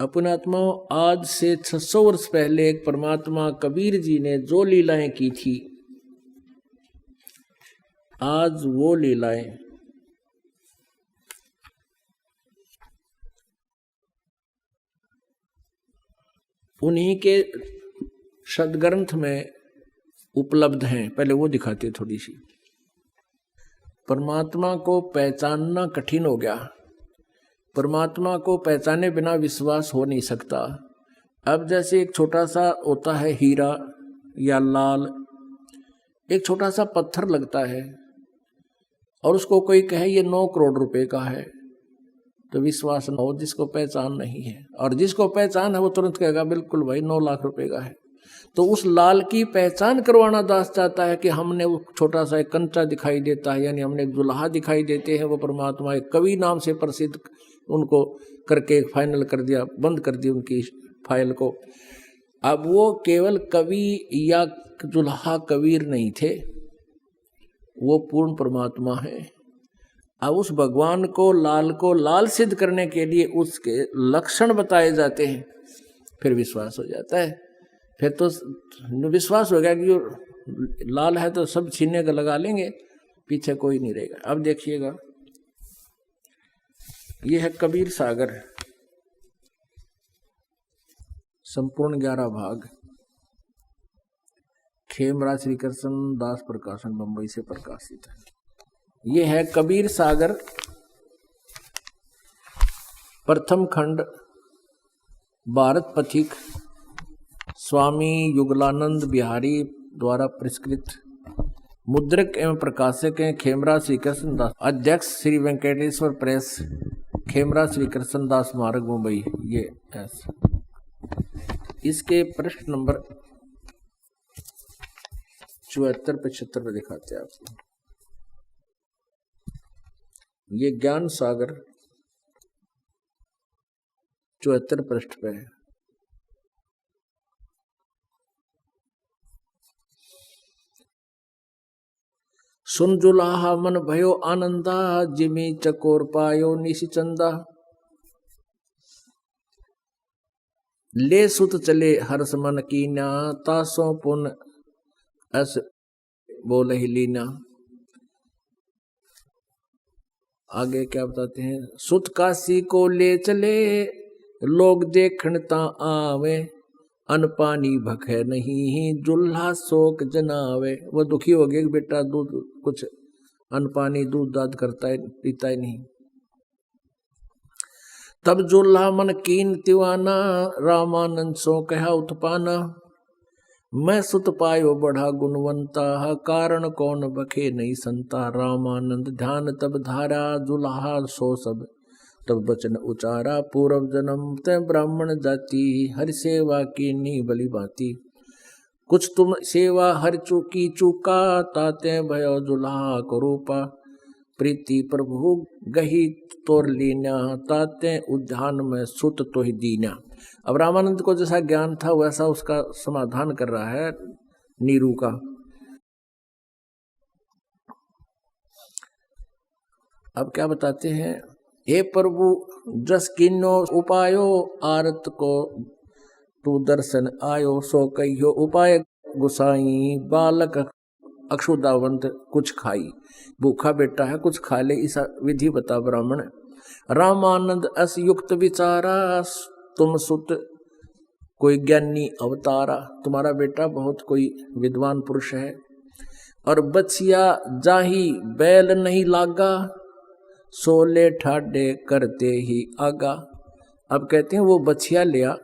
अपनात्माओं, आज से 600 वर्ष पहले एक परमात्मा कबीर जी ने जो लीलाएं की थी, आज वो लीलाएं उन्हीं के सदग्रंथ में उपलब्ध हैं। पहले वो दिखाते थोड़ी सी। परमात्मा को पहचानना कठिन हो गया। परमात्मा को पहचाने बिना विश्वास हो नहीं सकता। अब जैसे एक छोटा सा होता है हीरा या लाल, एक छोटा सा पत्थर लगता है और उसको कोई कहे ये 9 करोड़ रुपए का है, तो विश्वास न हो जिसको पहचान नहीं है। और जिसको पहचान है वो तुरंत कहेगा बिल्कुल भाई 9 लाख रुपए का है। तो उस लाल की पहचान करवाना दास चाहता है कि हमने वो छोटा सा एक कंचा दिखाई देता है, यानी हमने एक दुल्हा दिखाई देते हैं, वो परमात्मा एक कवि नाम से प्रसिद्ध, उनको करके फाइनल कर दिया, बंद कर दी उनकी फाइल को। अब वो केवल कवि या दुल्हा कबीर नहीं थे, वो पूर्ण परमात्मा है। अब उस भगवान को लाल सिद्ध करने के लिए उसके लक्षण बताए जाते हैं, फिर विश्वास हो जाता है। फिर तो विश्वास हो गया कि लाल है तो सब छीनने का लगा लेंगे, पीछे कोई नहीं रहेगा। अब देखिएगा, ये है कबीर सागर, संपूर्ण 11 भाग, खेमराज श्री कृष्ण दास प्रकाशन बंबई से प्रकाशित है। ये है कबीर सागर, प्रथम खंड, भारत पथिक, स्वामी युगलानंद बिहारी द्वारा पुरस्कृत। मुद्रक एवं प्रकाशक हैं खेमराज श्री कृष्ण दास। अध्यक्ष श्री वेंकटेश्वर प्रेस, खेमराज श्री कृष्ण दास स्मारक मुंबई। ये ऐसा इसके पृष्ठ नंबर 74-75 पे दिखाते हैं आपको। ये ज्ञान सागर 74 पृष्ठ पे है। सुन जुलाहा मन भयो आनंदा, जिमी चकोर पायो निशिचंदा। ले सुत चले हर्ष मन कीना, तासों पुन अस बोल ही लीना। आगे क्या बताते हैं? सुत काशी को ले चले, लोग देखण ता आवे, अन पानी भखे नहीं, जुल्हा शोक जनावे। वो दुखी हो गया कि बेटा दूध कुछ अन्न पानी दूध दाद करता है, पीता ही नहीं। तब जुल्हा मन कीन तिवाना, रामानंद सो कहा उत्पाना। मैं सुत पायो बढ़ा गुणवंता, कारण कौन बखे नहीं संता। रामानंद ध्यान तब धारा, जुल्हा सो सब तब बचन उचारा। पूर्व जन्म ते ब्राह्मण जाति, हर सेवा की नी बलि भांति। कुछ तुम सेवा हर चूकी चूका, ताते भयो जुल्हा को रूपा। प्रीति प्रभु गही तोर लीना, ताते उद्यान में सुत तो ही दीना। अब रामानंद को जैसा ज्ञान था वैसा उसका समाधान कर रहा है नीरू का। अब क्या बताते हैं? हे प्रभु जस किन्नो उपायो, आरत को तू दर्शन आयो। सो कहियो उपाय गुसाई, बालक अक्षुदावंत कुछ खाई। भूखा बेटा है कुछ खा ले, ऐसा विधि बता ब्राह्मण। रामानंद अस युक्त विचारा, तुम सुत कोई ज्ञानी अवतारा। तुम्हारा बेटा बहुत कोई विद्वान पुरुष है। और बछिया जाही बैल नहीं लागा, सोले ठाडे करते ही आगा। अब कहते हैं वो बछिया लिया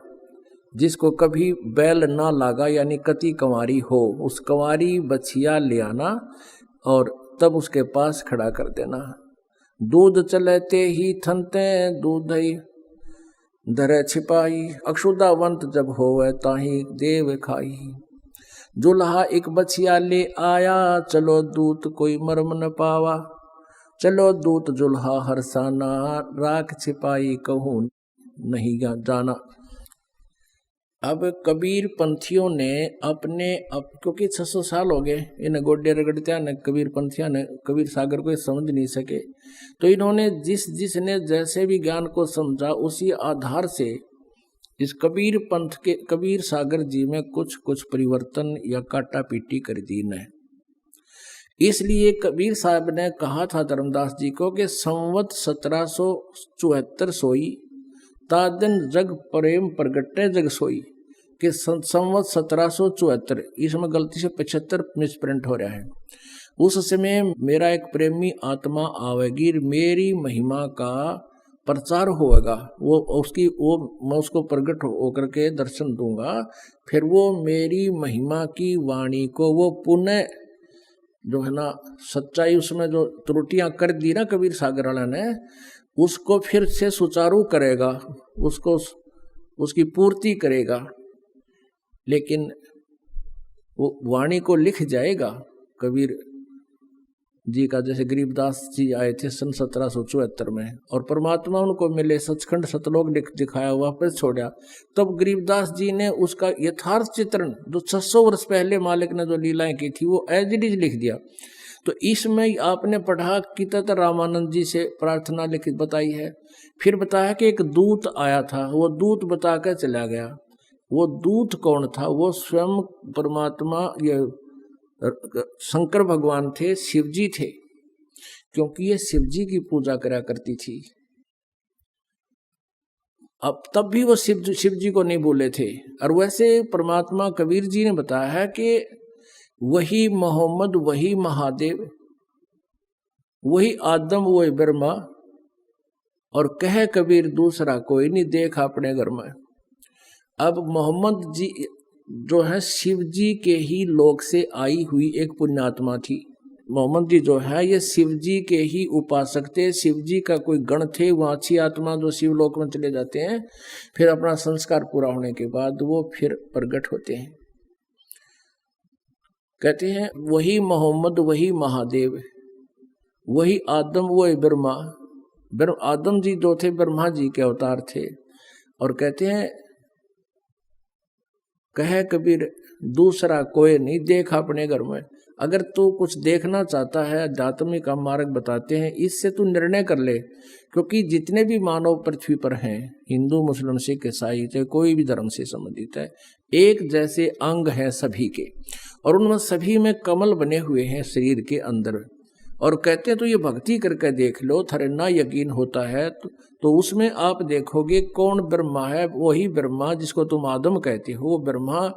जिसको कभी बैल ना लागा, यानी कति कंवारी हो, उस कंवारी बछिया ले आना और तब उसके पास खड़ा कर देना। दूध चलते ही थनते, दूध ही धरे छिपाई। अक्षुदावंत जब होवे ताही देव खाई। जुल्हा एक बछिया ले आया, चलो दूत कोई मर्म न पावा। चलो दूत जुल्हा हरसाना, राख छिपाई कहूँ नहीं जाना। अब कबीर पंथियों ने क्योंकि 600 साल हो गए इन गोड्डे रगड़त्या ने, कबीर पंथिया ने कबीर सागर को समझ नहीं सके, तो इन्होंने जिसने जैसे भी ज्ञान को समझा उसी आधार से इस कबीर पंथ के कबीर सागर जी में कुछ कुछ परिवर्तन या काटा पीटी कर दी न। इसलिए कबीर साहब ने कहा था धर्मदास जी को कि संवत 1774 सोई तादन जग प्रेम प्रगटे जग सोई, कि संवत 1774, इसमें गलती से 75 मिसप्रिंट हो रहा है। उस समय मेरा एक प्रेमी आत्मा आवेगी, मेरी महिमा का प्रचार होगा, मैं उसको प्रकट होकर के दर्शन दूंगा, फिर वो मेरी महिमा की वाणी को वो पुनः जो है ना सच्चाई, उसमें जो त्रुटियां कर दी ना कबीर सागर वाला ने, उसको फिर से सुचारू करेगा, उसको उसकी पूर्ति करेगा। लेकिन वो वाणी को लिख जाएगा कबीर जी का, जैसे गरीबदास जी आए थे सन 1774 में और परमात्मा उनको मिले, सचखंड सतलोक दिखाया, वापस छोड़ा, तब गरीबदास जी ने उसका यथार्थ चित्रण जो 600 वर्ष पहले मालिक ने जो लीलाएं की थी वो एज इट इज लिख दिया। तो इसमें आपने पढ़ा कि तत् रामानंद जी से प्रार्थना लिख बताई है, फिर बताया कि एक दूत आया था, वो दूत बता कर चला गया। वो दूत कौन था? वो स्वयं परमात्मा ये शंकर भगवान थे, शिव जी थे, क्योंकि ये शिव जी की पूजा करा करती थी। अब तब भी वो शिव जी को नहीं बोले थे। और वैसे परमात्मा कबीर जी ने बताया है कि वही मोहम्मद, वही महादेव, वही आदम, वही ब्रह्मा, और कहे कबीर दूसरा कोई नहीं देख अपने घर में। अब मोहम्मद जी जो है शिव जी के ही लोक से आई हुई एक पुण्यात्मा थी। मोहम्मद जी जो है ये शिव जी के ही उपासक थे, शिव जी का कोई गण थे, वहाँ अच्छी आत्मा जो शिव लोक में चले जाते हैं, फिर अपना संस्कार पूरा होने के बाद वो फिर प्रकट होते हैं। कहते हैं वही मोहम्मद, वही महादेव, वही आदम, वही ब्रह्मा। आदम जी जो थे ब्रह्मा जी के अवतार थे। और कहते हैं कहे कबीर दूसरा कोई नहीं देख अपने घर में। अगर तू कुछ देखना चाहता है, आध्यात्मिक का मार्ग बताते हैं, इससे तू निर्णय कर ले, क्योंकि जितने भी मानव पृथ्वी पर हैं, हिंदू मुस्लिम सिख ईसाई, चाहे कोई भी धर्म से संबंधित है, एक जैसे अंग हैं सभी के, और उनमें सभी में कमल बने हुए हैं शरीर के अंदर। और कहते हैं तो ये भक्ति करके देख लो, थारे ना यकीन होता है तो उसमें आप देखोगे कौन ब्रह्मा है। वही ब्रह्मा जिसको तुम आदम कहते हो, वो ब्रह्मा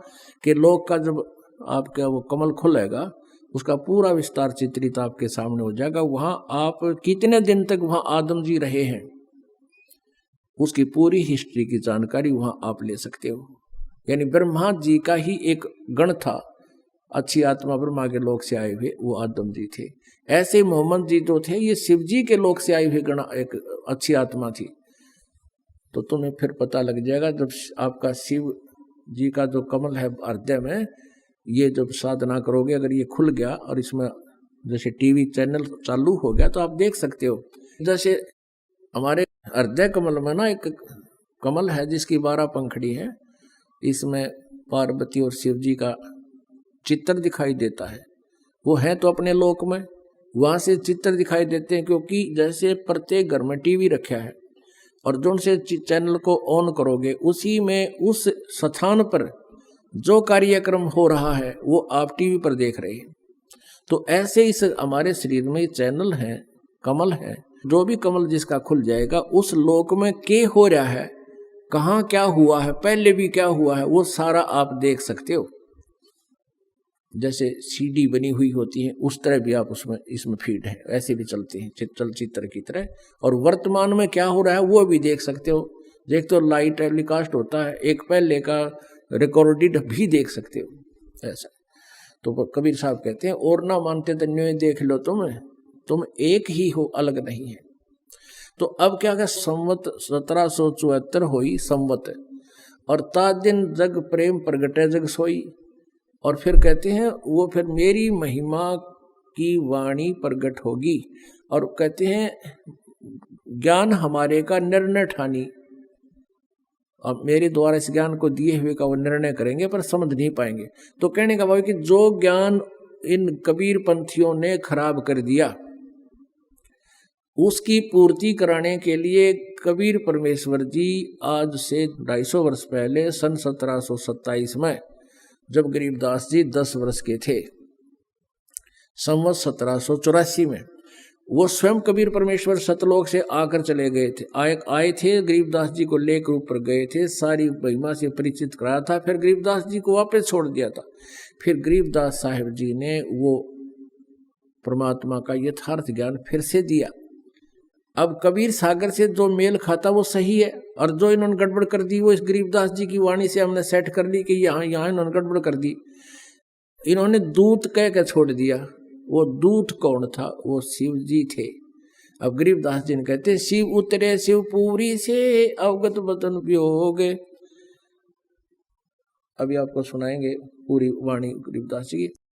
के लोक का जब आपका वो कमल खुलेगा, उसका पूरा विस्तार चित्रित आपके सामने हो जाएगा। वहां आप कितने दिन तक वहां आदम जी रहे हैं, उसकी पूरी हिस्ट्री की जानकारी वहां आप ले सकते हो। यानी ब्रह्मा जी का ही एक गण था, अच्छी आत्मा ब्रह्मा के लोक से आए हुए, वो आदम जी थे। ऐसे मोहम्मद जी जो थे ये शिव जी के लोक से आई हुई गण एक अच्छी आत्मा थी। तो तुम्हें फिर पता लग जाएगा जब आपका शिव जी का जो कमल है हृदय में, ये जब साधना करोगे, अगर ये खुल गया और इसमें जैसे टीवी चैनल चालू हो गया तो आप देख सकते हो। जैसे हमारे हृदय कमल में ना एक कमल है जिसकी 12 पंखड़ी है, इसमें पार्वती और शिव जी का चित्र दिखाई देता है। वो है तो अपने लोक में, वहां से चित्र दिखाई देते हैं, क्योंकि जैसे प्रत्येक घर में टीवी रखा है और जो उनसे चैनल को ऑन करोगे उसी में उस स्थान पर जो कार्यक्रम हो रहा है वो आप टीवी पर देख रहे हैं। तो ऐसे इस हमारे शरीर में चैनल है, कमल है, जो भी कमल जिसका खुल जाएगा उस लोक में क्या हो रहा है, कहाँ क्या हुआ है, पहले भी क्या हुआ है, वो सारा आप देख सकते हो। जैसे सीडी बनी हुई होती है उस तरह भी आप उसमें इसमें फीड है, ऐसे भी चलते हैं चलचित्र की तरह। और वर्तमान में क्या हो रहा है वो भी देख सकते हो। देख तो लाइव टेलीकास्ट होता है, एक पहले का रिकॉर्डेड भी देख सकते हो ऐसा। तो कबीर साहब कहते हैं और ना मानते तो न्योय देख लो, तुम एक ही हो, अलग नहीं है। तो अब क्या क्या संवत 1774 हुई संवत, और ताज दिन जग प्रेम प्रगटे जग सोई। और फिर कहते हैं वो फिर मेरी महिमा की वाणी प्रगट होगी। और कहते हैं ज्ञान हमारे का निर्णय ठानी। अब मेरे द्वारा इस ज्ञान को दिए हुए का वो निर्णय करेंगे पर समझ नहीं पाएंगे। तो कहने का भाव कि जो ज्ञान इन कबीर पंथियों ने खराब कर दिया, उसकी पूर्ति कराने के लिए कबीर परमेश्वर जी आज से 250 वर्ष पहले सन 1727 में, जब गरीबदास जी 10 वर्ष के थे, संवत 1784 में, वो स्वयं कबीर परमेश्वर सतलोक से आकर चले गए थे। आए थे, गरीबदास जी को लेकर ऊपर गए थे, सारी महिमा से परिचित कराया था, फिर गरीबदास जी को वापस छोड़ दिया था। फिर गरीबदास साहिब जी ने वो परमात्मा का यथार्थ ज्ञान फिर से दिया। अब कबीर सागर से जो मेल खाता वो सही है, और जो इन्होंने गड़बड़ कर दी वो इस गरीबदास जी की वाणी से हमने सेट कर ली कि यहाँ इन्होंने गड़बड़ कर दी। इन्होंने दूत कह के छोड़ दिया। वो दूत कौन था? वो शिव जी थे। अब गरीबदास जी ने कहते शिव उतरे शिवपुरी से अवगत बदन वियोग। अभी आपको सुनाएंगे पूरी वाणी गरीबदास जी की।